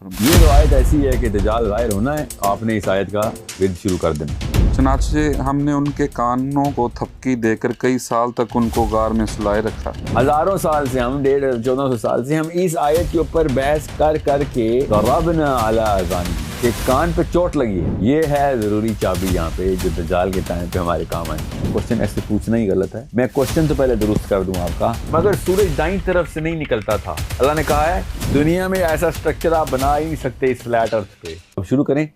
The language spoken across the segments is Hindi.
फरमाएं। ये तो आयत ऐसी है कि दज्जाल ज़ाहिर होना है, आपने इस आयत का विर्द शुरू कर देना। चनाचे हमने उनके कानों को थपकी देकर कई साल तक उनको गार में सुलाए रखा। हज़ारों साल से हम 1400 साल से हम इस आयत के ऊपर बहस कर कर के ज़रबना अला अज़ानी के कान पे चोट लगी है। ये है ज़रूरी चाबी यहाँ पे जो दज्जाल के टाइम पे हमारे काम आए। क्वेश्चन ऐसे पूछना ही गलत है। मैं क्वेश्चन तो पहले दुरुस्त कर दूँ आपका, मगर सूरज दाईं तरफ से नहीं निकलता था। अल्लाह ने कहा है दुनिया में ऐसा स्ट्रक्चर आप बना ही नहीं सकते इस फ्लैट अर्थ पे। अब शुरू करें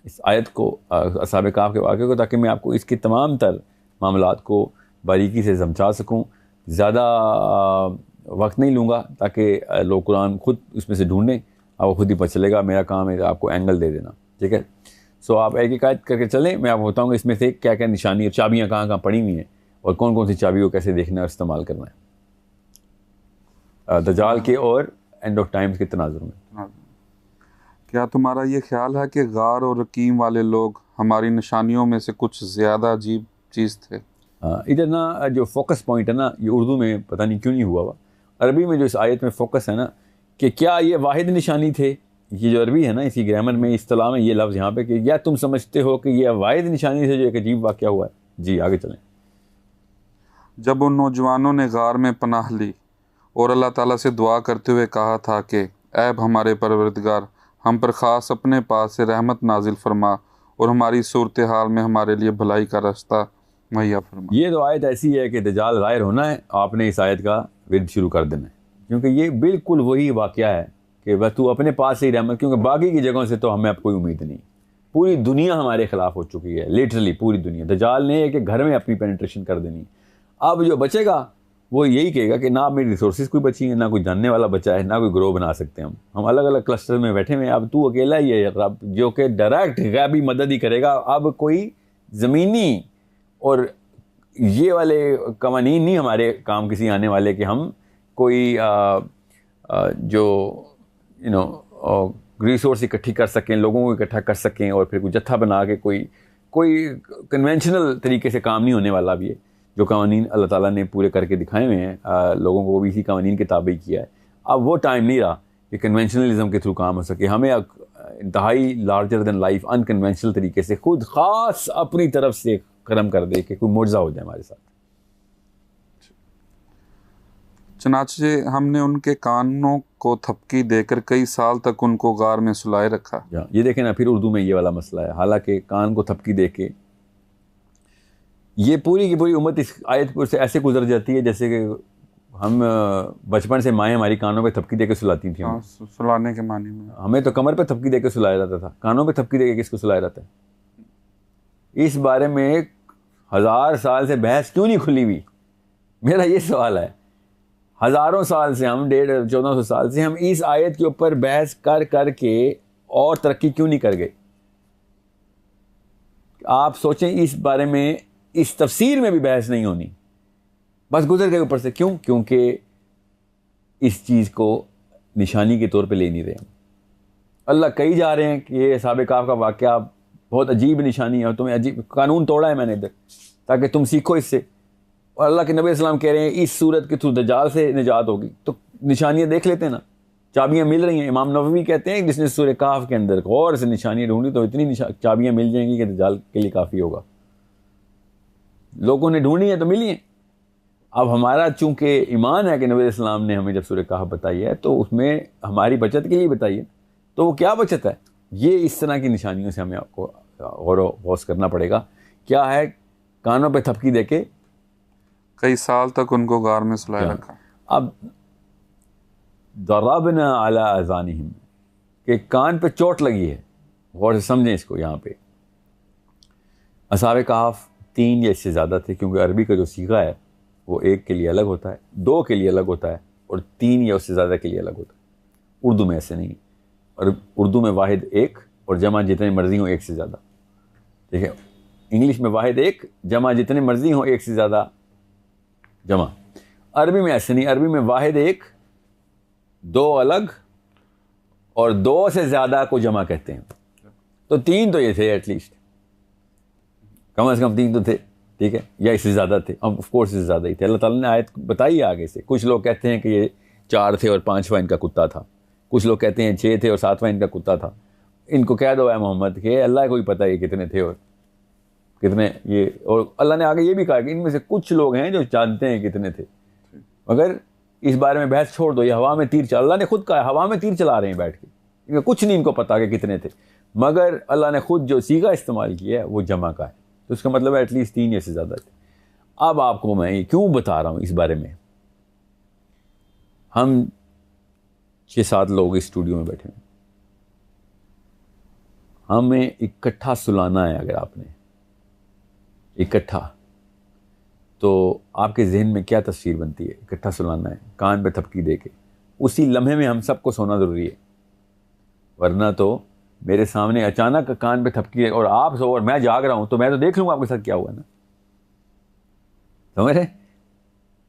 इस आयत को, असहाबे कहफ के वाक़े को, ताकि मैं आपको इसके तमाम तर मामलात को बारीकी से समझा सकूं। ज़्यादा वक्त नहीं लूँगा ताकि लोग कुरान खुद उसमें से ढूंढें, आपको खुद ही पता चलेगा। मेरा काम है आपको एंगल दे देना, ठीक है। सो आप एक एक आयत करके चलें, मैं आपको बताऊँगा इसमें से क्या क्या निशानी और चाबियाँ कहाँ कहाँ पड़ी हुई हैं और कौन कौन सी चाबी को कैसे देखना और इस्तेमाल करना है दज्जाल के और एंड ऑफ टाइम्स के तनाजुर में। क्या तुम्हारा ये ख्याल है कि गार और रकीम वाले लोग हमारी निशानियों में से कुछ ज़्यादा अजीब चीज़ थे? इधर ना जो फोकस पॉइंट है ना, ये उर्दू में पता नहीं क्यों नहीं हुआ हुआ, अरबी में जो इस आयत में फोकस है ना कि क्या ये वाहिद निशानी थे। ये जो अरबी है ना, इसी ग्रामर में इस्तिलाह में ये लफ्ज़ यहाँ पे कि या तुम समझते हो कि ये वाहिद निशानी से जो एक अजीब वाक़या हुआ है। जी आगे चलें। जब उन नौजवानों ने गार में पनाह ली और अल्लाह ताला से दुआ करते हुए कहा था कि ऐब हमारे परवरदिगार, हम पर ख़ास अपने पास से रहमत नाजिल फरमा और हमारी सूरत हाल में हमारे लिए भलाई का रास्ता मुहैया फरमा। ये तो आयत ऐसी है कि दज्जाल ज़ाहिर होना है, आपने इस आयत का विर्द शुरू कर देना है, क्योंकि ये बिल्कुल वही वाक़या है कि बस तू अपने पास से ही रहमत, क्योंकि बाकी की जगहों से तो हमें अब कोई उम्मीद नहीं। पूरी दुनिया हमारे ख़िलाफ़ हो चुकी है, लिटरली पूरी दुनिया। दज्जाल ने एक घर में अपनी पेनिट्रेशन कर देनी। अब जो बचेगा वो यही कहेगा कि ना मेरी रिसोर्सेज कोई बची है, ना कोई जानने वाला बचा है, ना कोई ग्रो बना सकते हम अलग अलग क्लस्टर में बैठे हुए हैं। अब तू अकेला ही है रब, जो कि डायरेक्ट गैबी मदद ही करेगा। अब कोई ज़मीनी और ये वाले कवानीन नहीं हमारे काम किसी आने वाले कि हम कोई जो रिसोर्स इकट्ठी कर सकें, लोगों को इकट्ठा कर सकें और फिर कोई जत्था बना के कोई कन्वेंशनल तरीके से काम नहीं होने वाला। भी है जो कवानीन अल्लाह ताला ने पूरे करके दिखाए हुए हैं, लोगों को भी इसी कवानीन के ताबे किया है। अब वो टाइम नहीं रहा कि कन्वेंशनलिज्म के थ्रू काम हो सके। हमें इंतहाई लार्जर दैन लाइफ अनकन्वेंशनल तरीके से खुद ख़ास अपनी तरफ से करम कर दे कि कोई मुआज़ा हो जाए हमारे साथ। चनाचे हमने उनके कानों को थपकी देकर कई साल तक उनको गार में सुलाए रखा। ये देखें ना, फिर उर्दू में ये वाला मसला है। हालांकि कान को थपकी दे के ये पूरी की पूरी उम्मत इस आयत पर से ऐसे गुजर जाती है जैसे कि हम बचपन से माएँ हमारी कानों पे थपकी दे के सुलाती थी। सुलाने के मानी में हमें तो कमर पे थपकी दे के सुलाया जाता था, कानों पे थपकी दे के किसको सुलाया जाता है? इस बारे में 1000 साल से बहस क्यों नहीं खुली हुई? मेरा ये सवाल है। हज़ारों साल से हम 1400 साल से हम इस आयत के ऊपर बहस कर कर के और तरक्की क्यों नहीं कर गए? आप सोचें, इस बारे में इस तफसीर में भी बहस नहीं होनी, बस गुजर गए ऊपर से। क्यों? क्योंकि इस चीज़ को निशानी के तौर पे ले नहीं रहे। अल्लाह कही जा रहे हैं कि ये असहाबे कहफ का वाक़या बहुत अजीब निशानी है और तुम्हें अजीब कानून तोड़ा है मैंने इधर ताकि तुम सीखो इससे। और अल्लाह के नबी अस्सलाम कह रहे हैं इस सूरत के थ्रू दज्जाल से निजात होगी, तो निशानियाँ देख लेते हैं ना, चाबियाँ मिल रही हैं। इमाम नववी कहते हैं जिसने सूरह कहफ के अंदर गौर से निशानियाँ ढूंढी तो इतनी चाबियाँ मिल जाएंगी कि दज्जाल के लिए काफ़ी होगा। लोगों ने ढूंढी है तो मिली है। अब हमारा चूँकि ईमान है कि नबी अस्सलाम ने हमें जब सूरह कहफ बताई है तो उसमें हमारी बचत के लिए बताई है, तो वो क्या बचत है? ये इस तरह की निशानियों से हमें आपको गौर करना पड़ेगा। क्या है? कानों पे थपकी दे के कई साल तक उनको गार में सुलाए रखा। अब दरबना अला अज़ानिहिम के कान पे चोट लगी है। गौर से समझें इसको। यहाँ पे असहाबे कहफ 3 या इससे ज़्यादा थे, क्योंकि अरबी का जो सीगा है वो 1 के लिए अलग होता है, 2 के लिए अलग होता है और 3 या उससे ज़्यादा के लिए अलग होता है। उर्दू में ऐसे नहीं है। और उर्दू में वाहिद 1 और जमा जितने मर्जी हो 1 से ज़्यादा। ठीक है, इंग्लिश में वाहिद 1 जमा जितने मर्जी हो 1 से ज़्यादा जमा। अरबी में ऐसे नहीं। अरबी में वाहिद 1, 2 अलग और 2 से ज़्यादा को जमा कहते हैं। तो 3 तो ये थे, एटलीस्ट कम से कम 3 तो थे, ठीक है, या इससे ज़्यादा थे। अब ऑफ कोर्स इससे ज़्यादा ही थे। अल्लाह ताला ने आयत बताई आगे से। कुछ लोग कहते हैं कि ये 4 थे और 5वां इनका कुत्ता था, कुछ लोग कहते हैं 6 थे और 7वां इनका कुत्ता था। इनको कह दो है मोहम्मद के अल्लाह को ही पता है कितने थे और कितने ये, और अल्लाह ने आगे ये भी कहा कि इनमें से कुछ लोग हैं जो जानते हैं कितने थे, मगर इस बारे में बहस छोड़ दो, ये हवा में तीर चला, अल्लाह ने खुद कहा हवा में तीर चला रहे हैं बैठ के, इनका कुछ नहीं इनको पता कि कितने थे, मगर अल्लाह ने खुद जो सीगा इस्तेमाल किया है वो जमा का है, तो उसका मतलब है एटलीस्ट 3 या से ज़्यादा थे। अब आपको मैं ये क्यों बता रहा हूँ इस बारे में, हम 6-7 लोग इस स्टूडियो में बैठे हैं, हमें इकट्ठा सुलाना है, अगर आपने इकट्ठा, तो आपके जहन में क्या तस्वीर बनती है? इकट्ठा सुलाना है, कान पे थपकी दे के, उसी लम्हे में हम सबको सोना ज़रूरी है, वरना तो मेरे सामने अचानक कान पे थपकी है और आप सो और मैं जाग रहा हूँ तो मैं तो देख लूँगा आपके साथ क्या हुआ ना, समझ रहे?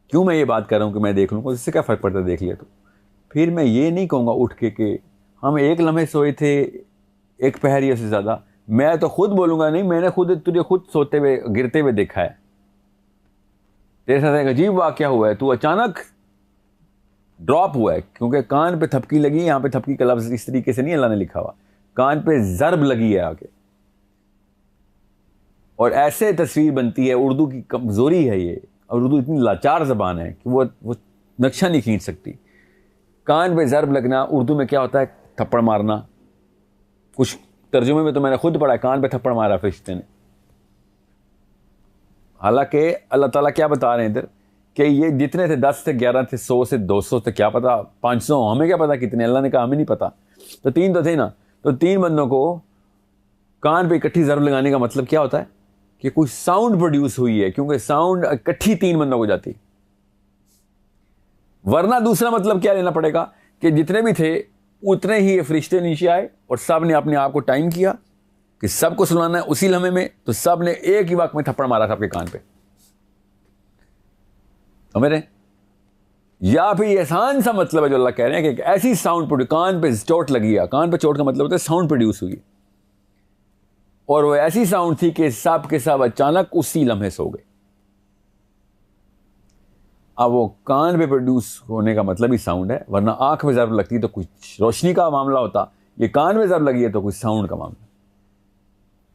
क्यों मैं ये बात कर रहा हूँ कि मैं देख लूँगा, इससे क्या फ़र्क पड़ता है देख लिया तो? फिर मैं ये नहीं कहूँगा उठ के कि हम एक लम्हे सोए थे, एक पहर या से ज़्यादा, मैं तो खुद बोलूँगा नहीं, मैंने तुझे खुद सोते हुए गिरते हुए देखा है, तेरे साथ एक अजीब वाक़या हुआ है, तू अचानक ड्रॉप हुआ है, क्योंकि कान पे थपकी लगी, यहाँ पे थपकी का लफ्ज़ इस तरीके से नहीं अल्लाह ने लिखा हुआ, कान पे ज़रब लगी है आके, और ऐसे तस्वीर बनती है। उर्दू की कमज़ोरी है ये, और उर्दू इतनी लाचार ज़बान है कि वो नक्शा नहीं खींच सकती। कान पे ज़रब लगना उर्दू में क्या होता है? थप्पड़ मारना। कुछ तर्जुमे में तो मैंने खुद पढ़ा, कान पे थप्पड़ मारा फरिश्ते ने। हालांकि अल्लाह ताला क्या बता रहे हैं इधर कि ये जितने थे 10 थे, 11 थे, 100 से 200 थे, क्या पता 500, हमें क्या पता कितने, अल्लाह ने कहा हमें नहीं पता। तो 3 तो थे ना, तो 3 बंदों को कान पे इकट्ठी ज़रब लगाने का मतलब क्या होता है कि कुछ साउंड प्रोड्यूस हुई है, क्योंकि साउंड इकट्ठी 3 बंदों को जाती। वरना दूसरा मतलब क्या लेना पड़ेगा कि जितने भी थे उतने ही फरिश्ते नीचे आए और सब ने अपने आप को टाइम किया कि सबको सुनाना है उसी लम्हे में, तो सब ने एक ही वक्त में थप्पड़ मारा था आपके कान पे, समझ रहे? या फिर आसान सा मतलब है जो अल्लाह कह रहे हैं कि ऐसी साउंड, कान पे चोट लगी है, कान पे चोट का मतलब होता है साउंड प्रोड्यूस हुई, और वो ऐसी साउंड थी कि सब के सब अचानक उसी लम्हे सो गए। अब वो कान पे प्रोड्यूस होने का मतलब ही साउंड है, वरना आंख में ज़रब लगती तो कुछ रोशनी का मामला होता, ये कान में ज़रब लगी है तो कुछ साउंड का मामला।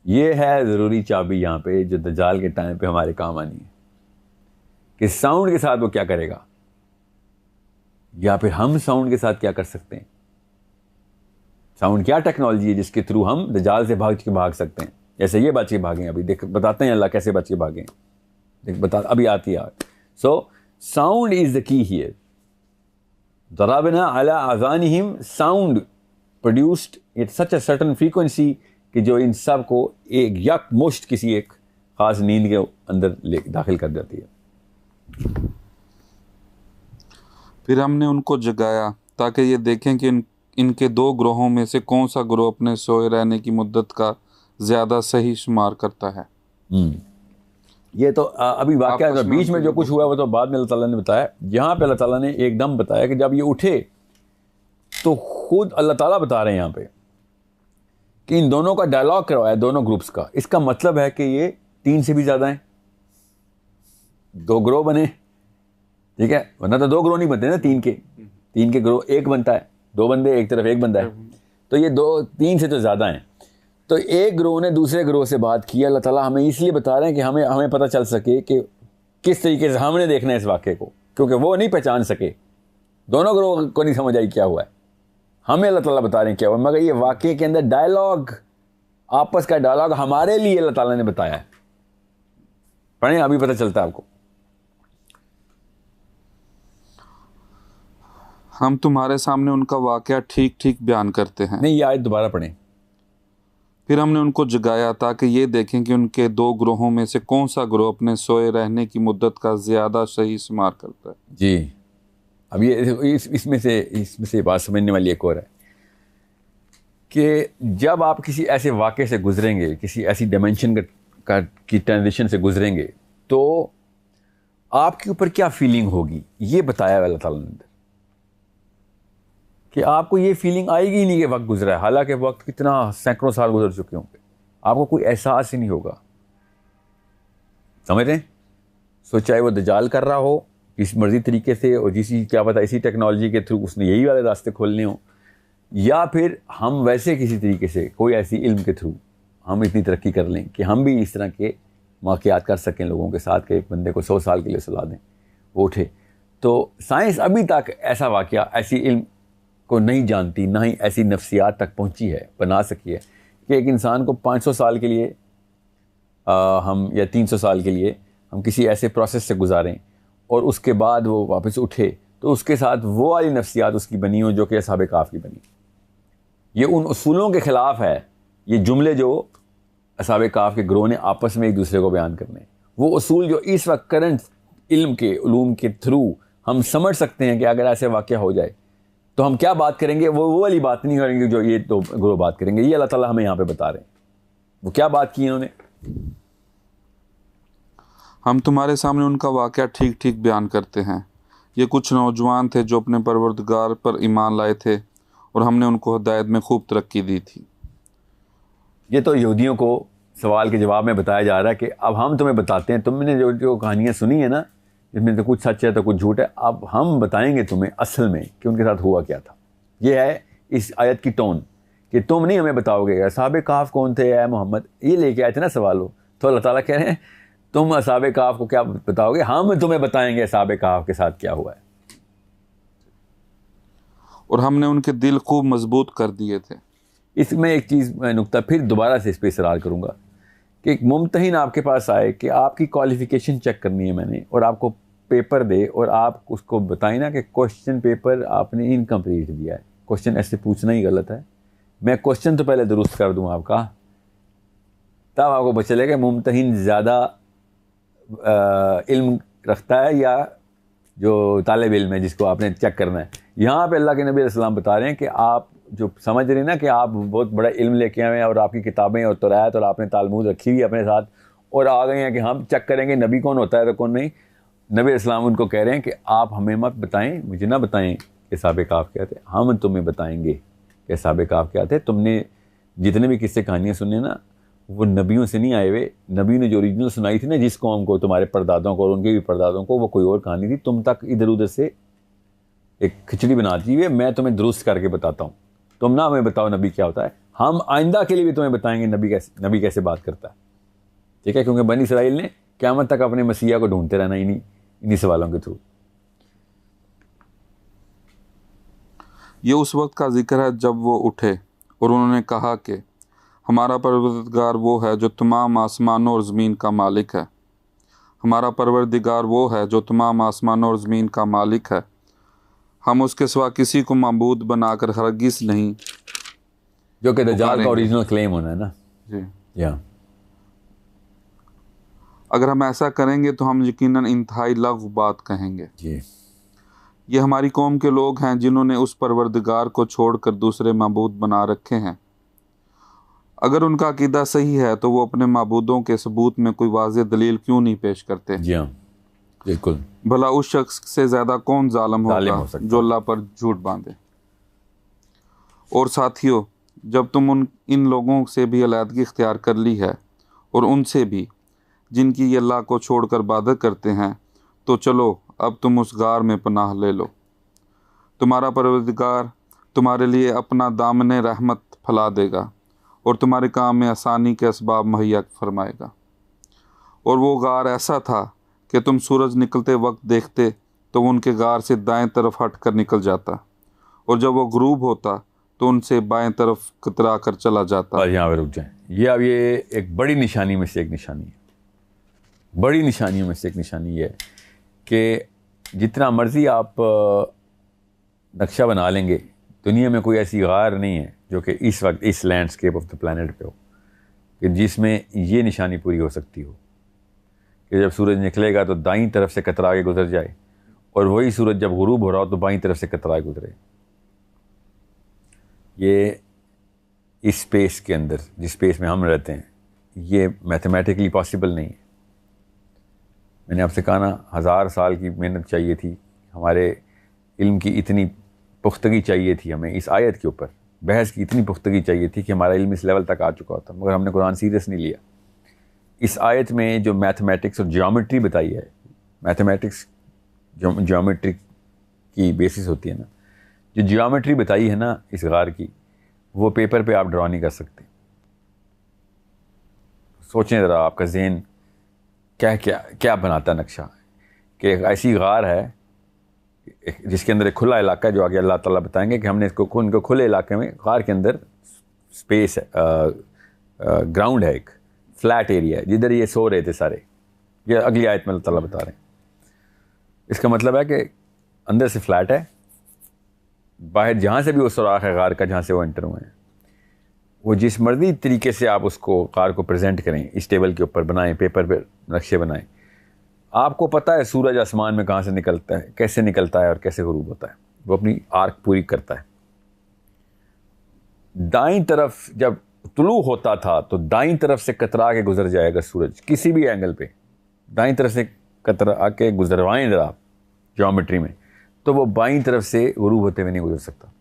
ये है ज़रूरी चाबी यहाँ पे जो दज्जाल के टाइम पे हमारे काम आनी है, कि साउंड के साथ वो क्या करेगा, या फिर हम साउंड के साथ क्या कर सकते हैं। साउंड क्या टेक्नोलॉजी है जिसके थ्रू हम दज्जाल से भाग सकते हैं, जैसे ये बच के भागे। अभी देख बताते हैं अल्लाह कैसे बच के भागे, देख बता, अभी आती है। So sound is the key here. दराबना अला आज़ानिहिम, sound produced at such a certain frequency कि जो इन सब को एक यकमुश्त किसी एक खास नींद के अंदर दाखिल कर देती है। फिर हमने उनको जगाया ताकि ये देखें कि इनके 2 ग्रोहों में से कौन सा ग्रोह अपने सोए रहने की मुद्दत का ज़्यादा सही शुमार करता है। ये तो अभी वाक़या बीच में जो कुछ हुआ वो तो बाद में अल्लाह ताला ने बताया। यहाँ पे अल्लाह ताला ने एकदम बताया कि जब ये उठे तो खुद अल्लाह ताला बता रहे हैं यहाँ पे कि इन दोनों का डायलॉग करवाया, दोनों ग्रुप्स का। इसका मतलब है कि ये 3 से भी ज़्यादा हैं, 2 ग्रोह बने, ठीक है, वरना तो 2 ग्रोह नहीं बनते ना, 3 के ग्रोह 1 बनता है, 2 बंदे एक तरफ 1 बंदा है, तो ये 3 से तो ज़्यादा हैं। तो एक ग्रोह ने दूसरे ग्रोह से बात की। अल्लाह ताला हमें इसलिए बता रहे हैं कि हमें पता चल सके कि किस तरीके से हमने देखना है इस वाक़े को, क्योंकि वो नहीं पहचान सके, दोनों ग्रोह को नहीं समझ आई क्या हुआ है। हमें अल्लाह ताला बता रहे हैं क्या हुआ, मगर ये वाक़े के अंदर डायलॉग, आपस का डायलॉग हमारे लिए अल्लाह ताला ने बताया है। पढ़ें, अभी पता चलता है आपको। हम तुम्हारे सामने उनका वाक़या ठीक ठीक बयान करते हैं। नहीं, ये आयत दोबारा पढ़ें। फिर हमने उनको जगाया ताकि ये देखें कि उनके 2 ग्रोहों में से कौन सा ग्रोह अपने सोए रहने की मुद्दत का ज़्यादा सही शुमार करता है। जी, अब ये इसमें से बात समझने वाली एक और है कि जब आप किसी ऐसे वाक़े से गुजरेंगे, किसी ऐसी डायमेंशन की ट्रांजिशन से गुजरेंगे, तो आपके ऊपर क्या फीलिंग होगी, ये बताया है अल्लाह ताला ने कि आपको ये फीलिंग आएगी ही नहीं कि वक्त गुजरा है, हालांकि वक्त कितना सैकड़ों साल गुजर चुके होंगे, आपको कोई एहसास ही नहीं होगा। समझ रहे हैं? सो चाहे वो दजाल कर रहा हो इस मर्जी तरीके से, और जिसी क्या पता इसी टेक्नोलॉजी के थ्रू उसने यही वाले रास्ते खोलने हो, या फिर हम वैसे किसी तरीके से कोई ऐसी इल्म के थ्रू हम इतनी तरक्की कर लें कि हम भी इस तरह के वाक़यात कर सकें लोगों के साथ कि एक बंदे को 100 साल के लिए सुला दें, वो उठे। तो साइंस अभी तक ऐसा वाक़या, ऐसी इल्म को नहीं जानती, ना ही ऐसी नफ्सियात तक पहुंची है, बना सकी है कि एक इंसान को 500 साल के लिए हम या 300 साल के लिए हम किसी ऐसे प्रोसेस से गुजारें और उसके बाद वो वापस उठे तो उसके साथ वो वाली नफ्सियात उसकी बनी हो जो कि असहाबे काफ की बनी। ये उन उसूलों के ख़िलाफ़ है, ये जुमले जो असहाबे काफ के ग्रोह ने आपस में एक दूसरे को बयान करने, वो उसूल जो इस वक्त करंट इल्म के उलूम के थ्रू हम समझ सकते हैं कि अगर ऐसे वाक़या हो जाए तो हम क्या बात करेंगे, वो वाली बात नहीं करेंगे जो ये तो ग्रोह बात करेंगे। ये अल्लाह ताला हमें यहाँ पे बता रहे हैं। वो क्या बात की इन्होंने? हम तुम्हारे सामने उनका वाक़या ठीक ठीक बयान करते हैं। ये कुछ नौजवान थे जो अपने परवरदिगार पर ईमान लाए थे और हमने उनको हिदायत में खूब तरक्की दी थी। ये तो यहूदियों को सवाल के जवाब में बताया जा रहा है कि अब हम तुम्हें बताते हैं, तुमने जो कहानियाँ सुनी है ना, इसमें तो कुछ सच है तो कुछ झूठ है, अब हम बताएंगे तुम्हें असल में कि उनके साथ हुआ क्या था। ये है इस आयत की टोन कि तुम नहीं हमें बताओगे असहाबे काफ कौन थे या मोहम्मद, ये लेके आए थे ना सवाल हो, तो अल्लाह ताला कह रहे हैं तुम असहाबे काफ को क्या बताओगे, हम तुम्हें बताएंगे असहाबे काफ के साथ क्या हुआ है। और हमने उनके दिल खूब मजबूत कर दिए थे। इसमें एक चीज़ मैं नुक्ता फिर दोबारा से इस पर इसरार करूँगा कि एक मुमतहिन आपके पास आए कि आपकी क्वालिफ़िकेशन चेक करनी है मैंने, और आपको पेपर दे और आप उसको बताएं ना कि क्वेश्चन पेपर आपने इनकम्प्लीट दिया है। क्वेश्चन ऐसे पूछना ही गलत है। मैं क्वेश्चन तो पहले दुरुस्त कर दूँ आपका, तब आपको पता चलेगा मुमतहिन ज़्यादा इल्म रखता है या जो तालिब इल्म है जिसको आपने चेक करना है। यहाँ पे अल्लाह के नबी अलैहिस्सलाम बता रहे हैं कि आप जो समझ रहे हैं ना कि आप बहुत बड़ा इल्म लेके आए हैं और आपकी किताबें और तौरात और आपने तालमूद रखी हुई है अपने साथ, और आ गए हैं कि हम चेक करेंगे नबी कौन होता है तो कौन नहीं। नबी अलैहिस्सलाम उनको कह रहे हैं कि आप हमें मत बताएं, मुझे ना बताएं कि असहाबे काफ क्या थे, हम तुम्हें बताएंगे कि असहाबे काफ क्या थे। तुमने जितने भी किस्से कहानियाँ सुने ना, वो नबियों से नहीं आए हुए। नबी ने जो ओरिजिनल सुनाई थी ना जिस कौम को, तुम्हारे परदादों को और उनके भी परदादों को, वो कोई और कहानी थी। तुम तक इधर उधर से एक खिचड़ी बनाती हुई मैं तुम्हें दुरुस्त करके बताता हूँ। तुम ना हमें बताओ नबी क्या होता है, हम आइंदा के लिए भी तुम्हें बताएंगे नबी कैसे बात करता है। ठीक है, क्योंकि बनी इसराइल ने क़यामत तक अपने मसीहा को ढूंढते रहना इन्हीं सवालों के थ्रू। ये उस वक्त का जिक्र है जब वो उठे और उन्होंने कहा कि हमारा परवरदिगार वो है जो तमाम आसमानों और ज़मीन का मालिक है। हमारा परवरदिगार वो है जो तमाम आसमानों और ज़मीन का मालिक है। हम उसके सिवा किसी को माबूद बनाकर हरगिज़ नहीं, जो कि दज्जाल का ओरिजिनल क्लेम होना है ना जी। या अगर हम ऐसा करेंगे तो हम यकीनन इंतहाई लग़्व बात कहेंगे जी। ये हमारी कौम के लोग हैं जिन्होंने उस परवरदिगार को छोड़कर दूसरे माबूद बना रखे हैं। अगर उनका अकीदा सही है तो वो अपने माबूदों के सबूत में कोई वाज़ेह दलील क्यों नहीं पेश करते। जी हाँ, बिल्कुल। भला उस शख्स से ज़्यादा कौन जालिम होगा जो अल्लाह पर झूठ बांधे। और साथियों, जब तुम इन लोगों से भी अलहदगी इख्तियार कर ली है और उनसे भी जिनकी ये अल्लाह को छोड़कर इबादत करते हैं, तो चलो अब तुम उस गार में पनाह ले लो। तुम्हारा परवरदिगार तुम्हारे लिए अपना दामने रहमत फैला देगा और तुम्हारे काम में आसानी के असबाब मुहैया फरमाएगा। और वो गार ऐसा था कि तुम सूरज निकलते वक्त देखते तो वो उनके गार से दाएं तरफ हट कर निकल जाता, और जब वो गुरूब होता तो उनसे बाएं तरफ कतरा कर चला जाता। यहाँ पे रुक जाएं। ये अब ये एक बड़ी निशानी में से एक निशानी है, बड़ी निशानियों में से एक निशानी है कि जितना मर्ज़ी आप नक्शा बना लेंगे, दुनिया में कोई ऐसी गार नहीं है जो कि इस वक्त इस लैंडस्केप ऑफ द प्लैनेट पे हो कि जिसमें ये निशानी पूरी हो सकती हो कि जब सूरज निकलेगा तो दाईं तरफ से कतरा के गुजर जाए, और वही सूरज जब गुरूब हो रहा हो तो बाईं तरफ से कतरा के गुजरे। ये इस स्पेस के अंदर, जिस स्पेस में हम रहते हैं, ये मैथमेटिकली पॉसिबल नहीं है। मैंने आपसे कहा ना, 1000 साल की मेहनत चाहिए थी, हमारे इल्म की इतनी पुख्तगी चाहिए थी, हमें इस आयत के ऊपर बहस की इतनी पुख्तगी चाहिए थी कि हमारा इल्म इस लेवल तक आ चुका होता, मगर हमने कुरान सीरियस नहीं लिया। इस आयत में जो मैथमेटिक्स और ज्योमेट्री बताई है, मैथमेटिक्स ज्योमेट्री की बेसिस होती है ना, जो जियोमेट्री बताई है ना इस गार की, वो पेपर पे आप ड्रॉ नहीं कर सकते। सोचें ज़रा, आपका जहन क्या क्या क्या बनाता नक्शा, कि एक ऐसी गार है जिसके अंदर एक खुला इलाका है, जो आगे अल्लाह ताला बताएंगे कि हमने इसको उनको खुले इलाके में, गार के अंदर स्पेस है, ग्राउंड है, एक फ्लैट एरिया है जिधर ये सो रहे थे सारे। ये अगली आयत में अल्लाह ताला बता रहे हैं। इसका मतलब है कि अंदर से फ्लैट है, बाहर जहाँ से भी वो सुराख है गार का, जहाँ से वो एंटर हुए हैं, वो जिस मर्जी तरीके से आप उसको गार को प्रेजेंट करें, इस टेबल के ऊपर बनाएं, पेपर पे नक्शे बनाएं, आपको पता है सूरज आसमान में कहाँ से निकलता है, कैसे निकलता है और कैसे गुरूब होता है, वो अपनी आर्क पूरी करता है। दाईं तरफ जब तुलू होता था तो दाईं तरफ से कतरा के गुजर जाएगा सूरज, किसी भी एंगल पे दाईं तरफ से कतरा के गुजरवाएं जरा आप ज्योमेट्री में, तो वो बाईं तरफ से गुरूब होते हुए नहीं गुजर सकता।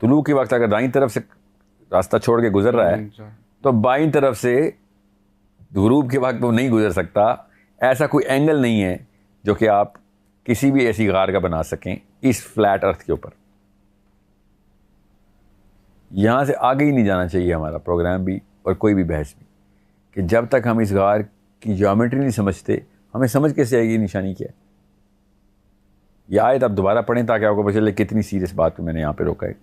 तुलू के वक्त अगर दाईं तरफ से रास्ता छोड़ के गुजर रहा है तो बाईं तरफ से गुरूब के वक्त वो नहीं गुजर सकता। ऐसा कोई एंगल नहीं है जो कि आप किसी भी ऐसी गार का बना सकें इस फ्लैट अर्थ के ऊपर। यहाँ से आगे ही नहीं जाना चाहिए हमारा प्रोग्राम भी और कोई भी बहस भी, कि जब तक हम इस गार की ज्योमेट्री नहीं समझते, हमें समझ कैसे आएगी निशानी क्या है। यह आयत आप दोबारा पढ़ें ताकि आपको पता चले कितनी सीरियस बात को मैंने यहाँ पे रोका है।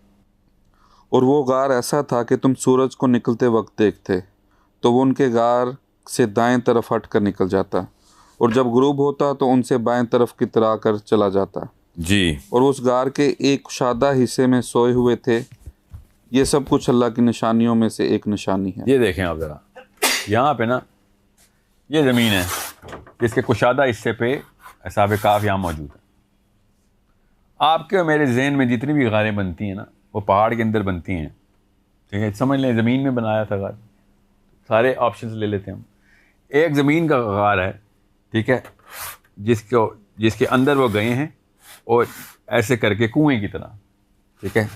और वो गार ऐसा था कि तुम सूरज को निकलते वक्त देखते तो वो उनके गार से दाएं तरफ हट कर निकल जाता, और जब गुरूब होता तो उनसे बाएं तरफ की तरह कर चला जाता जी। और उस गार के एक कुशादा हिस्से में सोए हुए थे। ये सब कुछ अल्लाह की निशानियों में से एक निशानी है। ये देखें आप ज़रा, यहाँ पे ना ये ज़मीन है, जिसके कुशादा हिस्से पे असाब काफ यहाँ मौजूद है। आपके और मेरे जहन में जितनी भी गारें बनती हैं ना, वो पहाड़ के अंदर बनती हैं, ठीक है। समझ लें ज़मीन में बनाया था गार, सारे ऑप्शंस ले लेते हैं हम। एक ज़मीन का गार है, ठीक है, जिसके अंदर वो गए हैं और ऐसे करके कुएं की तरह, ठीक है,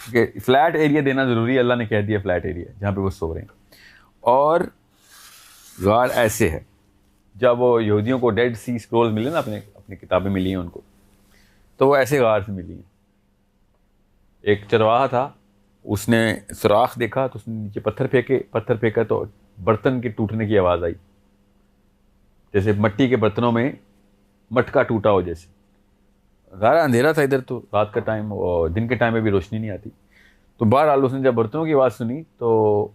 कि फ्लैट एरिया देना ज़रूरी है, अल्लाह ने कह दिया फ्लैट एरिया जहाँ पे वो सो रहे हैं। और गार ऐसे है, जब वो यहूदियों को डेड सी स्क्रोल्स मिले ना, अपनी किताबें मिली हैं उनको, तो वो ऐसे गार से मिली हैं। एक चरवाहा था, उसने सुराख देखा तो उसने नीचे पत्थर फेंका तो बर्तन के टूटने की आवाज़ आई, जैसे मट्टी के बर्तनों में मटका टूटा हो जैसे। गारा अंधेरा था इधर, तो रात का टाइम और दिन के टाइम में भी रोशनी नहीं आती। तो बहरहाल उसने जब बर्तनों की आवाज़ सुनी तो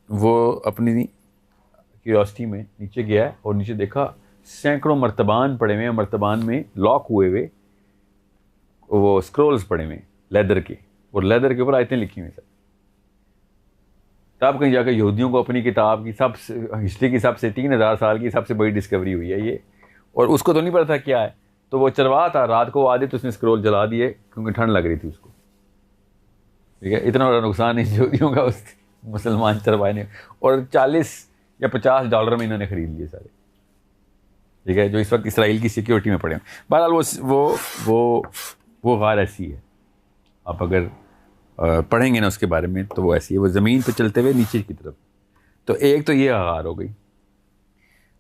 वो अपनी क्यूरियोसिटी में नीचे गया और नीचे देखा सैकड़ों मर्तबान पड़े हुए हैं, मर्तबान में लॉक हुए हुए वो स्क्रोल्स पड़े हुए लेदर के, और लेदर के ऊपर आयतें लिखी हुई सर। तब कहीं जाकर यहूदियों को अपनी किताब की सबसे हिस्ट्री की सबसे 3000 साल की सबसे बड़ी डिस्कवरी हुई है ये, और उसको तो नहीं पता था क्या है। तो वो चरवाहा था, रात को आधे तो उसने स्क्रोल जला दिए क्योंकि ठंड लग रही थी उसको, ठीक है। इतना बड़ा नुकसान है यहूदियों का उस मुसलमान चरवाहे ने, और 40 या 50 डॉलर में इन्होंने खरीद लिए सारे, ठीक है, जो इस वक्त इसराइल की सिक्योरिटी में पड़े हैं। बहरहाल वो गार ऐसी है, आप अगर पढ़ेंगे ना उसके बारे में तो वो ऐसी है, वो ज़मीन पे चलते हुए नीचे की तरफ। तो एक तो ये गार हो गई।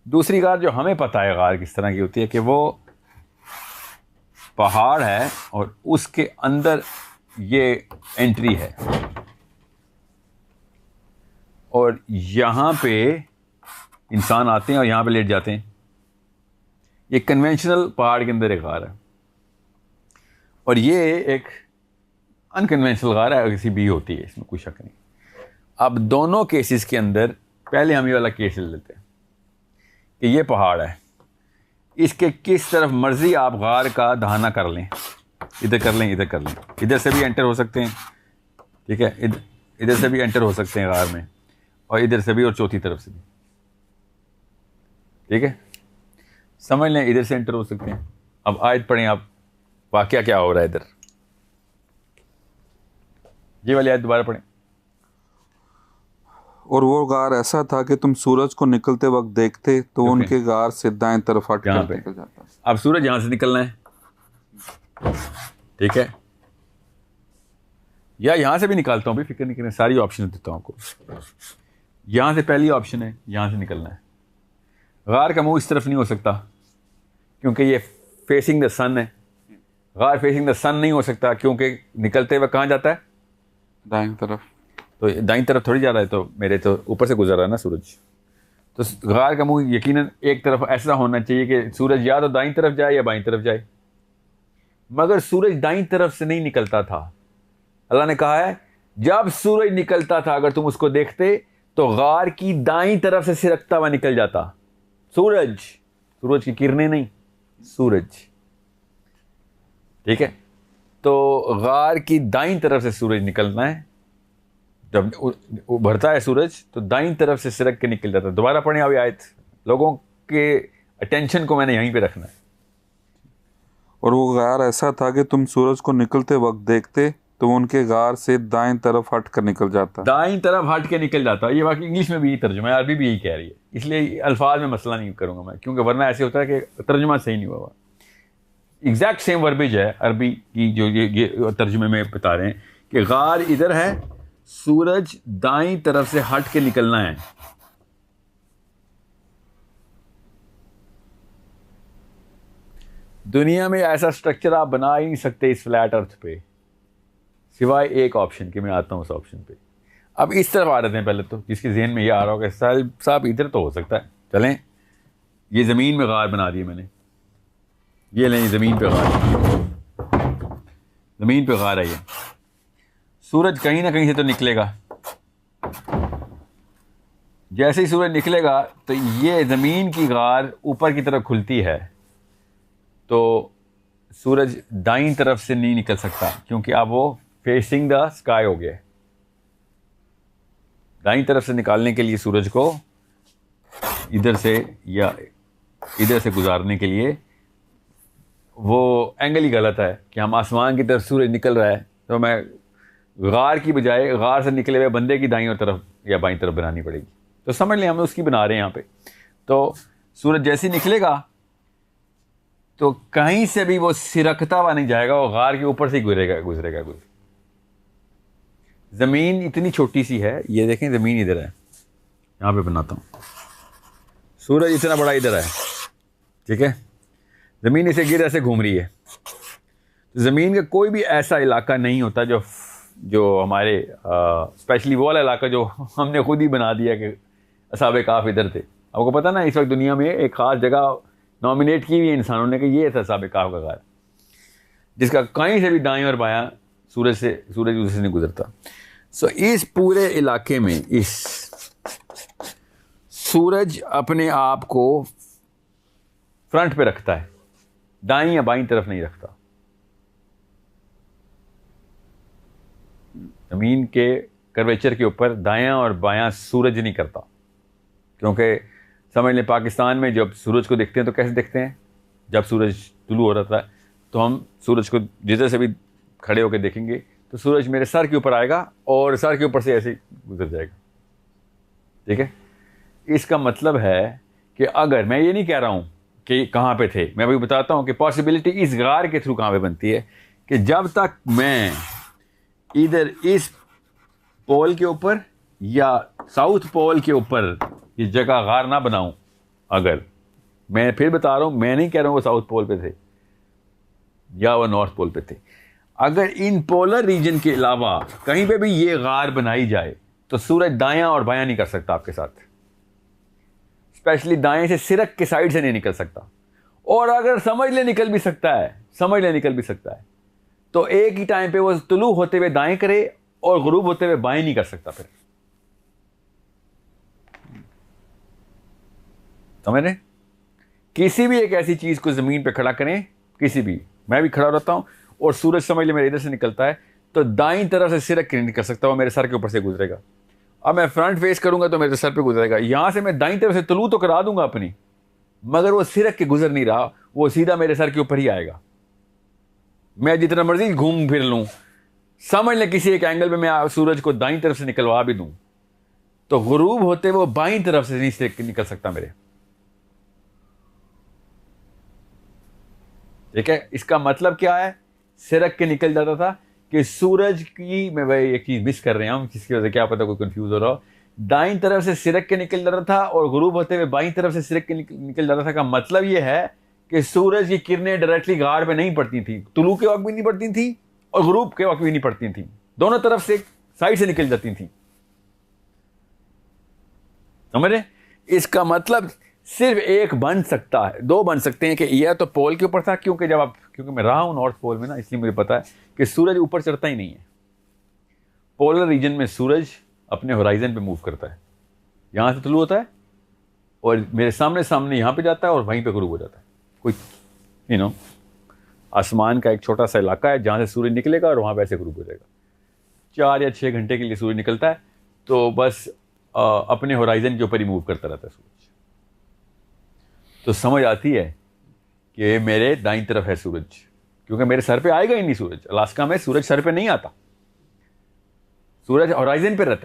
दूसरी गार जो हमें पता है गार किस तरह की होती है, कि वो पहाड़ है और उसके अंदर ये एंट्री है, और यहाँ पे इंसान आते हैं और यहाँ पे लेट जाते हैं। ये कन्वेंशनल पहाड़ के अंदर एक गार है, और ये एक अनकन्वेंशनल गार है, किसी भी होती है, इसमें कोई शक नहीं। अब दोनों केसेस के अंदर पहले हम ये वाला केस ले लेते हैं कि ये पहाड़ है, इसके किस तरफ मर्जी आप गार का दहाना कर लें, इधर कर लें, इधर कर लें, इधर से भी एंटर हो सकते हैं, ठीक है, इधर से भी एंटर हो सकते हैं गार में, और इधर से भी, और चौथी तरफ से भी, ठीक है। समझ लें इधर से एंटर हो सकते हैं। अब आयत पढ़ें आप, वाकया क्या हो रहा है इधर। ये वाली आयत दोबारा पढ़ें। और वो गार ऐसा था कि तुम सूरज को निकलते वक्त देखते तो उनके गार से दाएं तरफ हट कर निकल जाता। अब सूरज यहां से निकलना है, ठीक है, या यहां से भी निकालता हूं, भी फिक्र नहीं करें, सारी ऑप्शन देता हूं आपको। यहां से पहली ऑप्शन है, यहां से निकलना है। गार का मुंह इस तरफ नहीं हो सकता क्योंकि ये फेसिंग द सन है, गार फेसिंग द सन नहीं हो सकता, क्योंकि निकलते हुए कहाँ जाता है? दाईं तरफ। तो दाईं तरफ थोड़ी जा रहा है, तो मेरे तो ऊपर से गुजर रहा है ना सूरज। तो गार का मुंह यकीनन एक तरफ ऐसा होना चाहिए कि सूरज या तो दाईं तरफ जाए या बाईं तरफ जाए, मगर सूरज दाईं तरफ से नहीं निकलता था। अल्लाह ने कहा है जब सूरज निकलता था अगर तुम उसको देखते तो गार की दाईं तरफ से सिरकता हुआ निकल जाता। सूरज की किरणें नहीं, सूरज, ठीक है। तो गार की दाईं तरफ से सूरज निकलना है, जब उभरता है सूरज तो दाईं तरफ से सिरक के निकल जाता है। दोबारा पढ़ें अभी आयत, लोगों के अटेंशन को मैंने यहीं पे रखना है। और वो गार ऐसा था कि तुम सूरज को निकलते वक्त देखते तो उनके गार से दाएं तरफ हट कर निकल जाता। दाईं तरफ हट के निकल जाता। ये वाकई इंग्लिश में भी यही तर्जुमा है, अरबी भी यही कह रही है, इसलिए अल्फाज में मसला नहीं करूंगा मैं, क्योंकि वरना ऐसे होता है कि तर्जुमा सही नहीं हुआ। एग्जैक्ट सेम वर्बिज है अरबी की जो ये तर्जुमे में बता रहे हैं कि गार इधर है, सूरज दाईं तरफ से हट के निकलना है। दुनिया में ऐसा स्ट्रक्चर आप बना ही नहीं सकते इस फ्लैट अर्थ पे, सिवाय एक ऑप्शन के। मैं आता हूं उस ऑप्शन पे। अब इस तरफ आ रहे हैं पहले, तो जिसके जहन में ये आ रहा होगा साहब इधर तो हो सकता है, चलें ये ज़मीन में गार बना दी मैंने, ये लें ज़मीन पे गार, ज़मीन पे गार है ये। सूरज कहीं ना कहीं से तो निकलेगा, जैसे ही सूरज निकलेगा तो ये ज़मीन की गार ऊपर की तरफ खुलती है, तो सूरज दाईं तरफ से नहीं निकल सकता क्योंकि अब वो फेसिंग द स्काई हो गया। दाईं तरफ से निकालने के लिए सूरज को इधर से या इधर से गुजारने के लिए वो एंगल ही गलत है कि हम आसमान की तरफ सूरज निकल रहा है तो मैं गार की बजाय गार से निकले हुए बंदे की दाईं तरफ या बाईं तरफ बनानी पड़ेगी। तो समझ लें हम उसकी बना रहे हैं यहाँ पे। तो सूरज जैसे ही निकलेगा तो कहीं से भी वो सिरकता हुआ नहीं जाएगा, वो गार के ऊपर से ही गुजरेगा। ज़मीन इतनी छोटी सी है, ये देखें ज़मीन इधर है, यहाँ पे बनाता हूँ, सूरज इतना बड़ा इधर है, ठीक है, ज़मीन इसे गिर ऐसे घूम रही है। ज़मीन का कोई भी ऐसा इलाका नहीं होता जो हमारे स्पेशली वो वाला इलाका जो हमने खुद ही बना दिया कि असहाबे काफ इधर थे। आपको पता ना इस वक्त दुनिया में एक ख़ास जगह नॉमिनेट की हुई इंसानों ने कि ये था असहाबे काफ का गार, जिसका कहीं से भी दाएं और बायां सूरज उधर से नहीं गुजरता। सो इस पूरे इलाके में इस सूरज अपने आप को फ्रंट पे रखता है, दाईं या बाईं तरफ नहीं रखता। ज़मीन के कर्वेचर के ऊपर दायां और बायां सूरज नहीं करता, क्योंकि समझ लें पाकिस्तान में जब सूरज को देखते हैं तो कैसे देखते हैं, जब सूरज तुलू हो रहा था तो हम सूरज को जिधर से भी खड़े होकर देखेंगे तो सूरज मेरे सर के ऊपर आएगा और सर के ऊपर से ऐसे गुजर जाएगा, ठीक है। इसका मतलब है कि अगर मैं ये नहीं कह रहा हूँ कि कहाँ पे थे, मैं अभी बताता हूँ कि पॉसिबिलिटी इस गार के थ्रू कहाँ पे बनती है कि जब तक मैं इधर इस पोल के ऊपर या साउथ पोल के ऊपर ये जगह गार ना बनाऊं, अगर मैं फिर बता रहा हूं, मैं नहीं कह रहा हूं वो साउथ पोल पे थे या वो नॉर्थ पोल पे थे, अगर इन पोलर रीजन के अलावा कहीं पे भी ये गार बनाई जाए तो सूरज दायां और बायां नहीं कर सकता आपके साथ, स्पेशली दाएं से सिरक के साइड से नहीं निकल सकता। और अगर समझ ले निकल भी सकता है तो एक ही टाइम पे वो तुलू होते हुए दाएं करे और गुरूब होते हुए बाएं नहीं कर सकता। फिर समझ रहे, किसी भी एक ऐसी चीज को जमीन पे खड़ा करें, किसी भी, मैं भी खड़ा रहता हूं और सूरज समझ ले मेरे इधर से निकलता है तो दाईं तरफ से सिरक नहीं निकल सकता, वो मेरे सर के ऊपर से गुजरेगा। अब मैं फ्रंट फेस करूंगा तो मेरे सर पे गुजरेगा, यहां से मैं दाईं तरफ से तुलू तो करा दूंगा अपनी, मगर वो सिरक के गुजर नहीं रहा, वो सीधा मेरे सर के ऊपर ही आएगा। मैं जितना मर्जी घूम फिर लूं, समझ ले किसी एक एंगल पे मैं सूरज को दाईं तरफ से निकलवा भी दूं तो गुरूब होते वो बाईं तरफ से नहीं निकल सकता मेरे, ठीक है। इसका मतलब क्या है, सिरक के निकल जाता था कि सूरज की, मैं भाई एक चीज मिस कर रहे हैं जिसकी वजह से क्या पता कोई कंफ्यूज हो रहा हो, दाईं तरफ से सिरक के निकल जाता था और गुरूब होते हुए बाईं तरफ से सिरक के निकल जाता था। का मतलब यह है कि सूरज की किरणें डायरेक्टली गार पे नहीं पड़ती थी, तुलू के वक्त भी नहीं पड़ती थी और गुरूब के वक्त भी नहीं पड़ती थी, दोनों तरफ से साइड से निकल जाती थी। समझ रहे? इसका मतलब सिर्फ एक बन सकता है, दो बन सकते हैं कि यह तो पोल के ऊपर था, क्योंकि मैं रहा हूं नॉर्थ पोल में ना, इसलिए मुझे पता है कि सूरज ऊपर चढ़ता ही नहीं है। पोलर रीजन में सूरज अपने होराइजन पे मूव करता है, यहां से तुलू होता है और मेरे सामने सामने यहां पे जाता है और वहीं पे गुरूब हो जाता है। कोई आसमान का एक छोटा सा इलाका है जहां से सूरज निकलेगा और वहां पे ऐसे गुरूब हो जाएगा। 4 या 6 घंटे के लिए सूरज निकलता है, तो बस अपने होराइजन के ऊपर ही मूव करता रहता है सूरज। तो समझ आती है कि मेरे दाईं तरफ है सूरज, क्योंकि मेरे सर पे आएगा ही नहीं सूरज। अलास्का में सूरज सर पे नहीं आता, सूरज होराइजन पे रहता है।